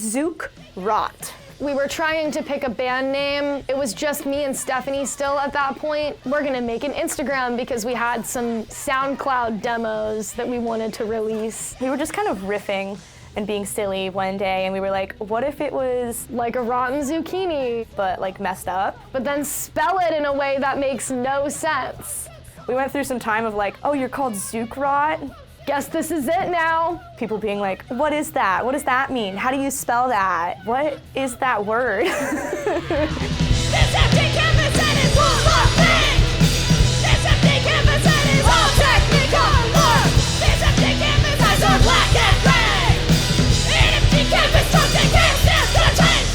Zookraught. We were trying to pick a band name. It was just me and Stephanie still at that point. We're gonna make an Instagram because we had some SoundCloud demos that we wanted to release. We were just kind of riffing and being silly one day, and we were like, what if it was like a rotten zucchini, but like messed up? But then spell it in a way that makes no sense. We went through some time of like, oh, you're called Zookraught? Guess this is it now. People being like, what is that? What does that mean? How do you spell that? What is that word? This empty canvas and it's full of things. This empty canvas and it's all technicolor. This empty canvas eyes are black and gray. An empty canvas something can't stand the change.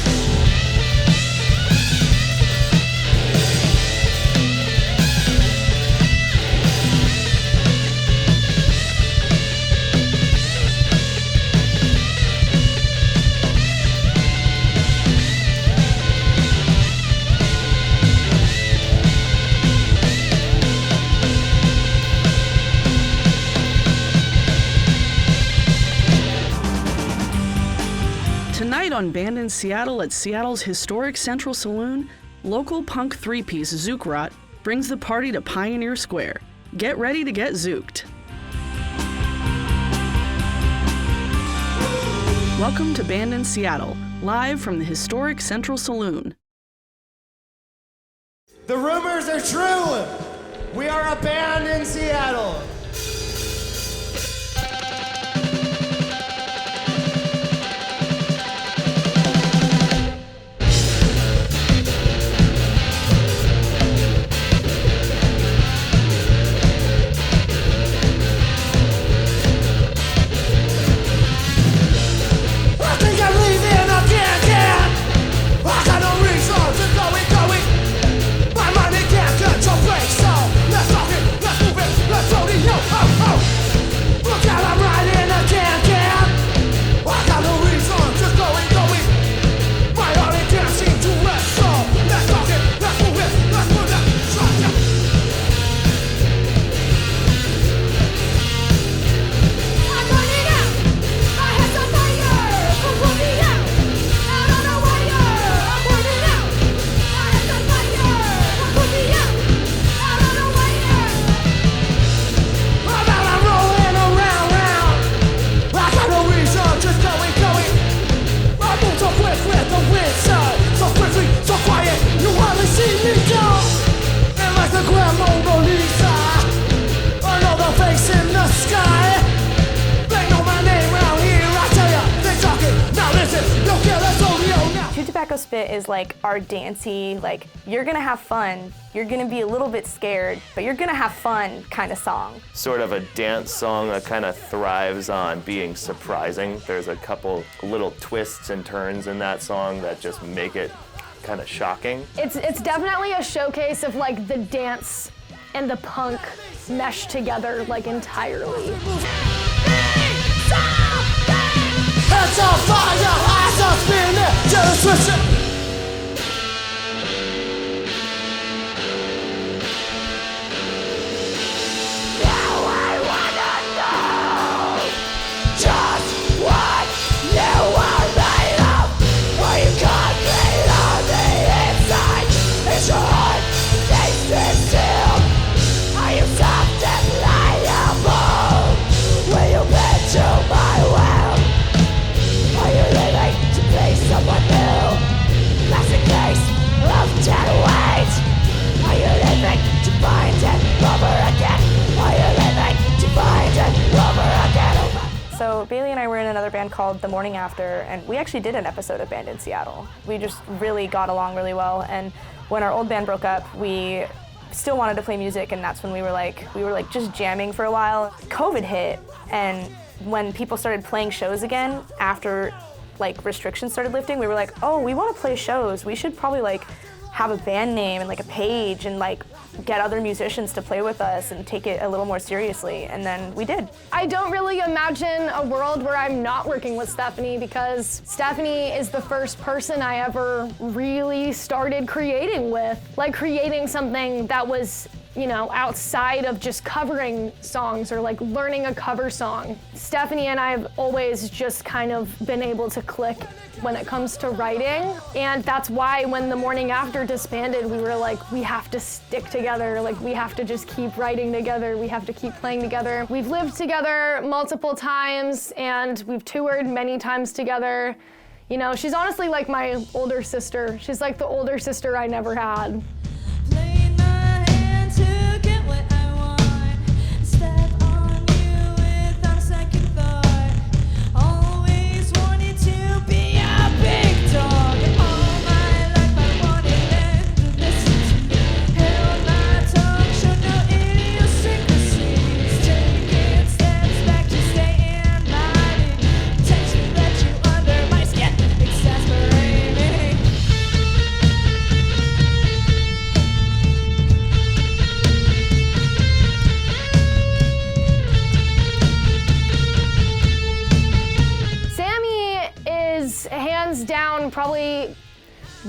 Tonight on Band in Seattle at Seattle's historic Central Saloon, local punk three-piece Zookraught brings the party to Pioneer Square. Get ready to get zooked. Welcome to Band in Seattle, live from the historic Central Saloon. The rumors are true. We are a band in Seattle. Spit is like our dancey, like you're gonna have fun, you're gonna be a little bit scared, but you're gonna have fun kind of song. Sort of a dance song that kind of thrives on being surprising. There's a couple little twists and turns in that song that just make it kind of shocking. It's definitely a showcase of like the dance and the punk meshed together like entirely. Heads on fire, eyes on spinning, just switching. So Bailey and I were in another band called The Morning After, and we actually did an episode of Band in Seattle. We just really got along really well, and when our old band broke up, we still wanted to play music, and that's when we were like just jamming for a while. COVID hit, and when people started playing shows again after like restrictions started lifting, we were like, oh, we want to play shows. We should probably like have a band name and like a page and like get other musicians to play with us and take it a little more seriously, and then we did. I don't really imagine a world where I'm not working with Stephanie, because Stephanie is the first person I ever really started creating with. Like creating something that was you know, outside of just covering songs or like learning a cover song. Stephanie and I have always just kind of been able to click when it comes to writing. And that's why when The Morning After disbanded, we were like, we have to stick together. Like, we have to just keep writing together. We have to keep playing together. We've lived together multiple times and we've toured many times together. You know, she's honestly like my older sister. She's like the older sister I never had. Playing my hand to get what I want. Step on you without a second thought. Always wanted to be a big dog. All my life I wanted them to listen to me. Held my tongue, showed no idiosyncrasies. Taking steps back to stay in my intention. Let you under my skin, exasperating. Sammy is hands down probably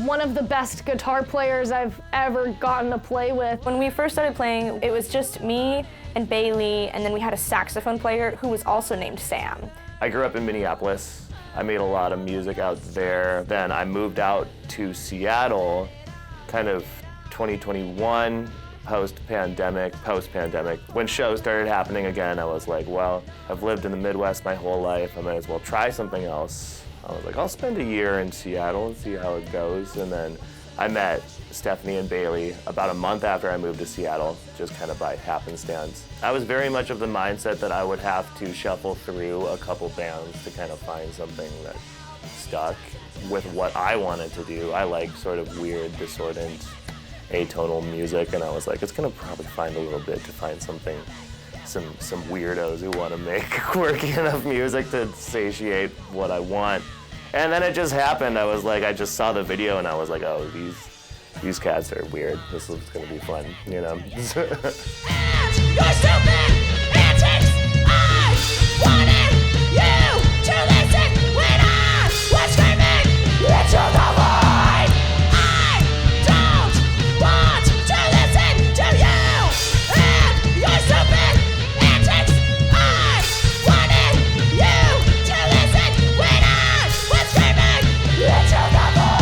one of the best guitar players I've ever gotten to play with. When we first started playing, it was just me and Bailey, and then we had a saxophone player who was also named Sam. I grew up in Minneapolis. I made a lot of music out there. Then I moved out to Seattle, kind of 2021, post-pandemic. When shows started happening again, I was like, well, I've lived in the Midwest my whole life. I might as well try something else. I was like, I'll spend a year in Seattle and see how it goes. And then I met Stephanie and Bailey about a month after I moved to Seattle, just kind of by happenstance. I was very much of the mindset that I would have to shuffle through a couple bands to kind of find something that stuck with what I wanted to do. I like sort of weird, discordant, atonal music, and I was like, it's gonna probably find a little bit to find something, some weirdos who want to make quirky enough music to satiate what I want. And then it just happened. I was like, I just saw the video and I was like, oh, these cats are weird. This is gonna be fun, you know? And your stupid antics, I wanted you to listen when I was screaming into the void. I don't want to listen to you and your stupid antics. I wanted you to listen when I was screaming into the void.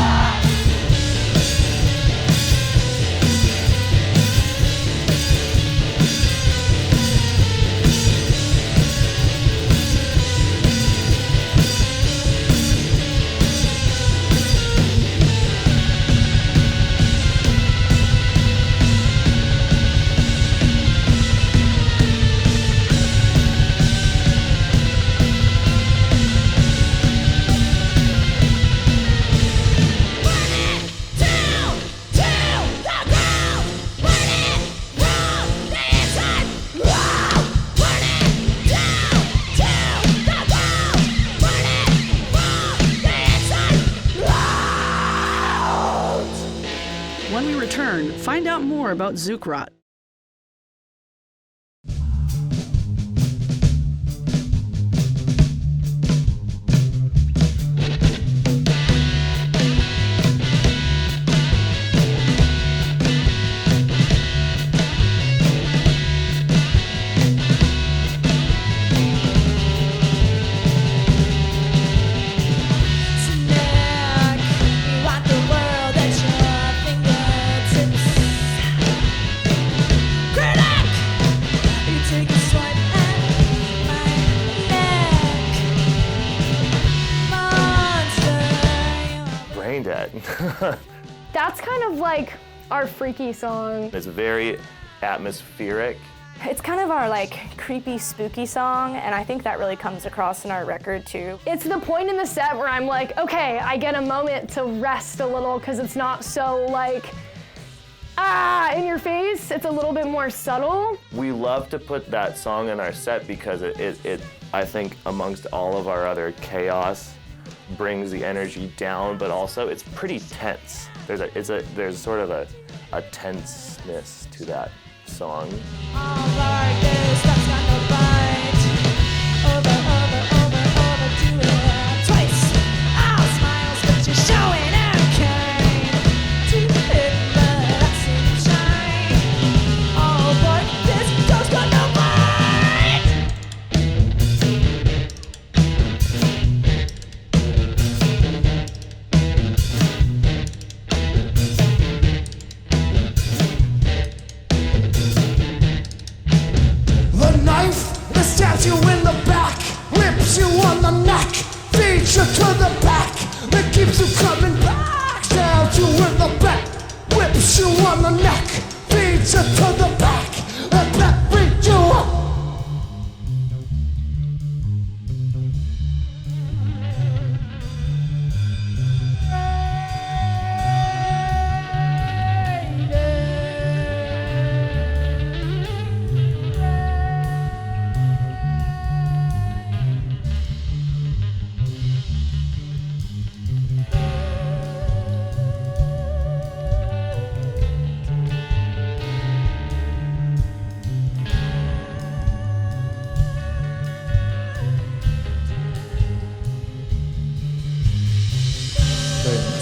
When we return, find out more about Zookraught. Snack, you want the world at your fingertips. Critic, you take a swipe at my neck. Monster, you Brain dead. That's kind of like our freaky song. It's very atmospheric. It's kind of our like creepy, spooky song, and I think that really comes across in our record too. It's the point in the set where I'm like, okay, I get a moment to rest a little because it's not so like, in your face. It's a little bit more subtle. We love to put that song in our set because it I think amongst all of our other chaos brings the energy down, but also it's pretty tense. There's sort of a tenseness to that song. all like this, that's got no bite. Over, do it twice. All smiles, but you're showing out kind. Too hit, but I see you shine. All whips you on the neck, feeds you to the back. It keeps you coming back, stabs you in the back, whips you on the neck, feeds you to the back, and that brings you up.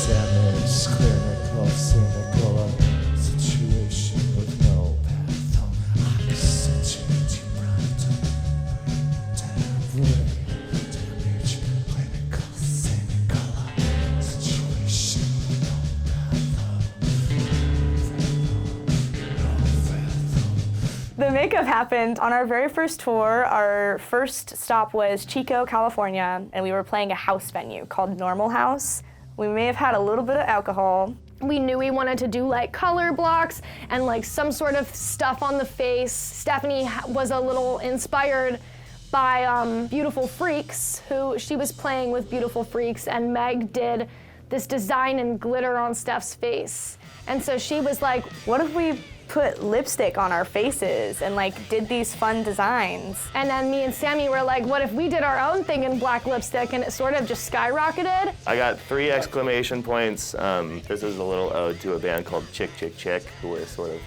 Damage, clinical, cynical, situation with no path home. I'm situating right. Damage, clinical, cynical, situation with no path home. The makeup happened on our very first tour. Our first stop was Chico, California, and we were playing a house venue called Normal House. We may have had a little bit of alcohol. We knew we wanted to do like color blocks and like some sort of stuff on the face. Stephanie was a little inspired by Beautiful Freaks, who she was playing with Beautiful Freaks, and Meg did this design in glitter on Steph's face. And so she was like, what if we put lipstick on our faces and like did these fun designs? and then me and Sammy were like, what if we did our own thing in black lipstick, and it sort of just skyrocketed. I got 3 exclamation points. This is a little ode to a band called Chick Chick Chick, who were sort of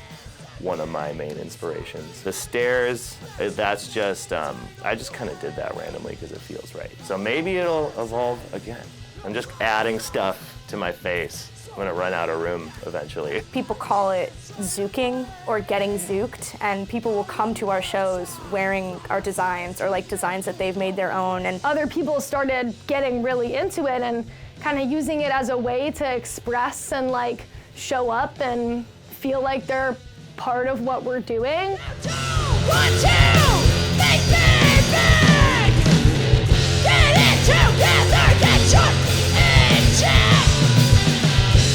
one of my main inspirations. The stairs, that's just, I just kind of did that randomly because it feels right. So maybe it'll evolve again. I'm just adding stuff to my face. I'm gonna run out of room eventually. People call it zooking or getting zooked, and people will come to our shows wearing our designs or like designs that they've made their own. And Other people started getting really into it and kind of using it as a way to express and like show up and feel like they're part of what we're doing. 1, 2, think big, big. Get it together, get short in check.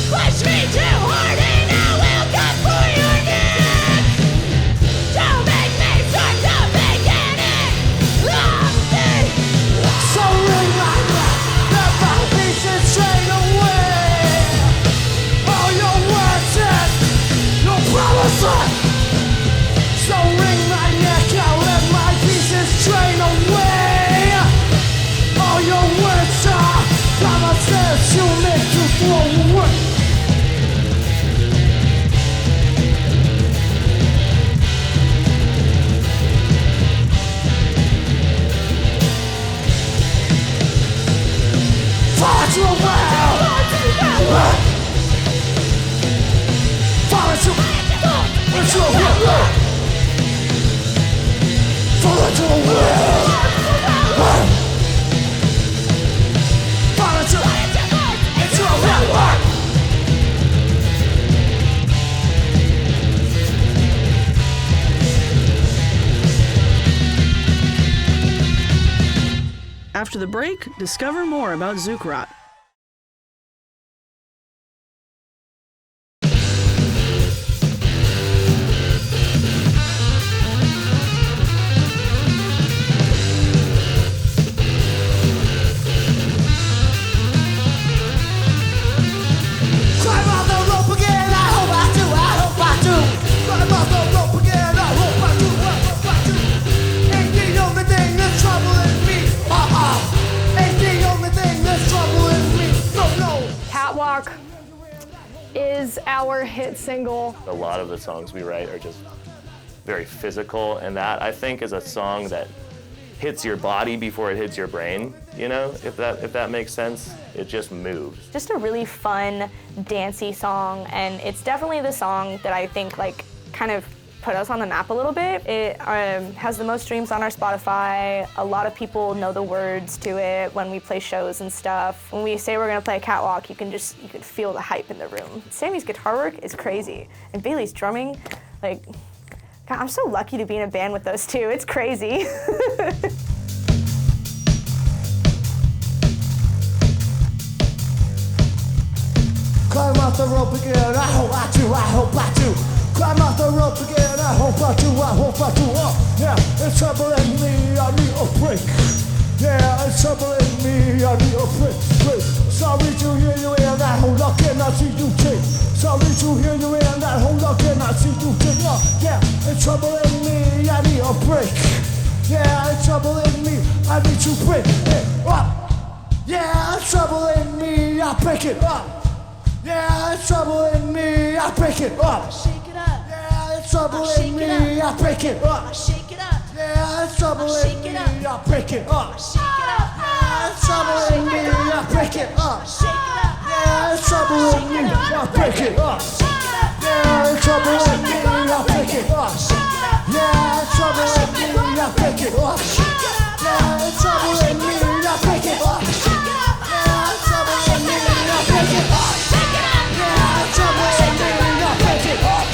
Push me too hard and I will cut for your neck. Don't make me start the beginning of this. So ring my neck, let my pieces straight away. All your words and your promises. So ring my neck, I'll let my pieces strain away. All your words are promises you make to throw away. Far too well. Far too well. Far too well. Far too well. After the break, discover more about Zookraught. Climb on the rope again, I hope I do, I hope I do. Climb on the rope again, I hope I do, I hope I do. Ain't the only thing that's troubling me, ain't the only thing that's troubling me, no. Catwalk is our hit single. A lot of the songs we write are just very physical, and that I think is a song that hits your body before it hits your brain, you know, if that makes sense. It just moves. Just a really fun, dancey song, and it's definitely the song that I think like kind of put us on the map a little bit. It has the most streams on our Spotify. A lot of people know the words to it when we play shows and stuff. When we say we're gonna play a catwalk, you can feel the hype in the room. Sammy's guitar work is crazy, and Bailey's drumming, like, God, I'm so lucky to be in a band with those two. It's crazy. off the rope again, I hope I do, I hope I do. Climb off the rope again, I hope I do, I hope I do. Oh, yeah, it's troubling me, I need a break. Yeah, it's troubling me, I need a break. Sorry to hear you in that hole, I cannot see you take. Sorry to hear you in that hole, I cannot see you take. Oh, yeah, it's troubling me, I need a break. Yeah, it's troubling me, I need to break it up. Yeah, it's troubling me, I break it up. Yeah, it's troubling me, I break it up. Shake it up. Yeah, it's troubling me, I break it up. Shake it up. Yeah, it's troubling me, I break it up. Shake it up. Yeah, it's troubling me, I break it up. Shake it up. Yeah, it's troubling me, I break it up. Yeah, it's troubling me, I break it up. Yeah, it's troubling me, I break it up. Yeah, it's troubling me, I break it up. Yeah, it's troubling me, I break it up. Yeah, it's troubling me, I break it up.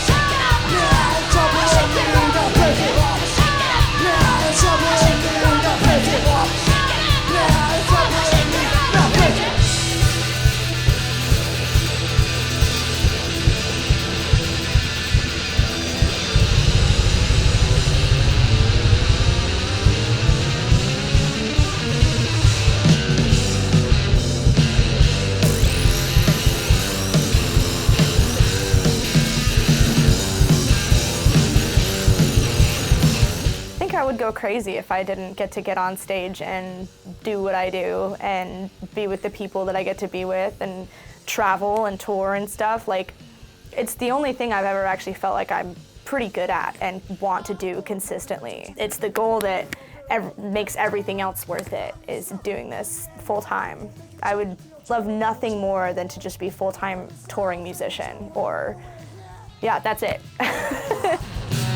Yeah, it's troubling me, I break it up. Yeah, it's troubling me, I break it up. Yeah, it's troubling me, I break it up. I would go crazy if I didn't get on stage and do what I do and be with the people that I get to be with and travel and tour and stuff. Like, it's the only thing I've ever actually felt like I'm pretty good at and want to do consistently. It's the goal that makes everything else worth it, is doing this full time. I would love nothing more than to just be full-time touring musician, or, yeah, that's it.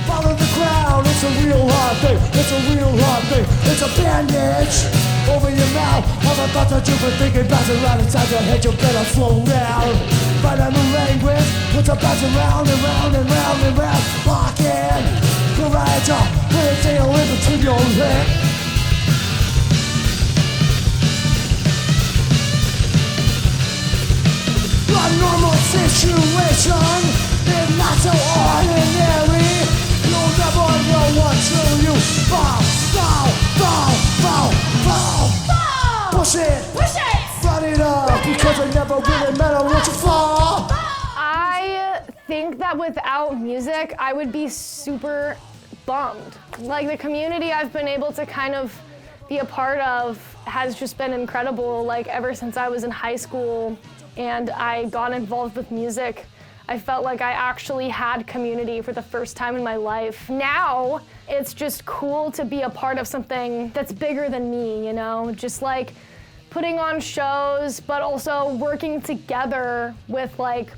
Follow the crowd, it's a real hard thing, it's a real hard thing. It's a bandage over your mouth. All the thoughts that you've been thinking bouncing around inside your head, you better slow down. Find a new language, it's a bouncing round and round and round and round. Lock in, the riot up, put a tail in between your legs. A normal situation is not so ordinary. You'll never know until you fall, fall, fall, fall, fall, fall. Push it, run it up, because it never really matter what you fall. I think that without music, I would be super bummed. Like, the community I've been able to kind of be a part of has just been incredible. Like, ever since I was in high school and I got involved with music, I felt like I actually had community for the first time in my life. Now, it's just cool to be a part of something that's bigger than me, you know? Just like putting on shows, but also working together with like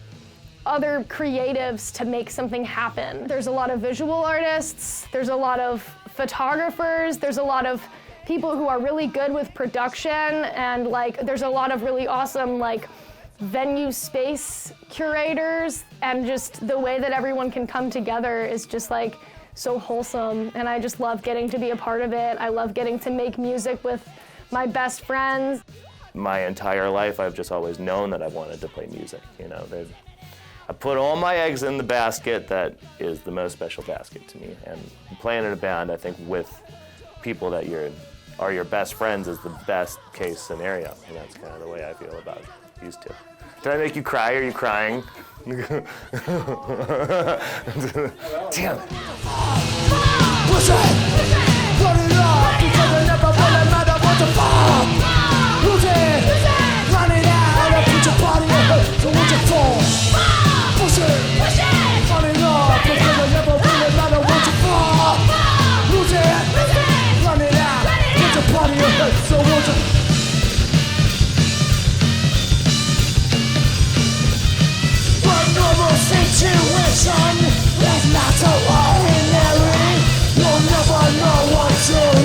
other creatives to make something happen. There's a lot of visual artists, there's a lot of photographers, there's a lot of people who are really good with production, and like there's a lot of really awesome like venue space curators, and just the way that everyone can come together is just like so wholesome, and I just love getting to be a part of it. I love getting to make music with my best friends. My entire life, I've just always known that I wanted to play music. You know, I put all my eggs in the basket that is the most special basket to me, and playing in a band, I think, with people that are your best friends is the best case scenario, and that's kind of the way I feel about these two. Did I make you cry? Are you crying? Damn it. Push it, put it up, because it never really matter what you fall. Lose it, run it out, and put your body in, so what you fall. Push it, run it up, because it never really matter what you fall. Lose it, run it out, put your body in, so what you. Normal situation is not so ordinary. You'll never know until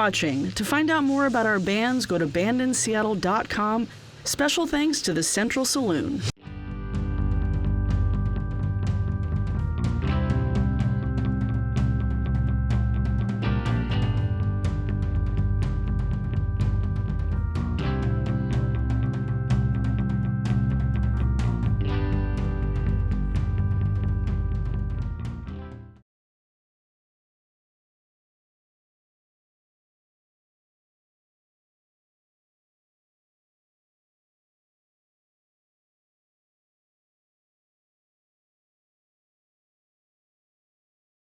watching. To find out more about our bands, go to bandinseattle.com. Special thanks to the Central Saloon.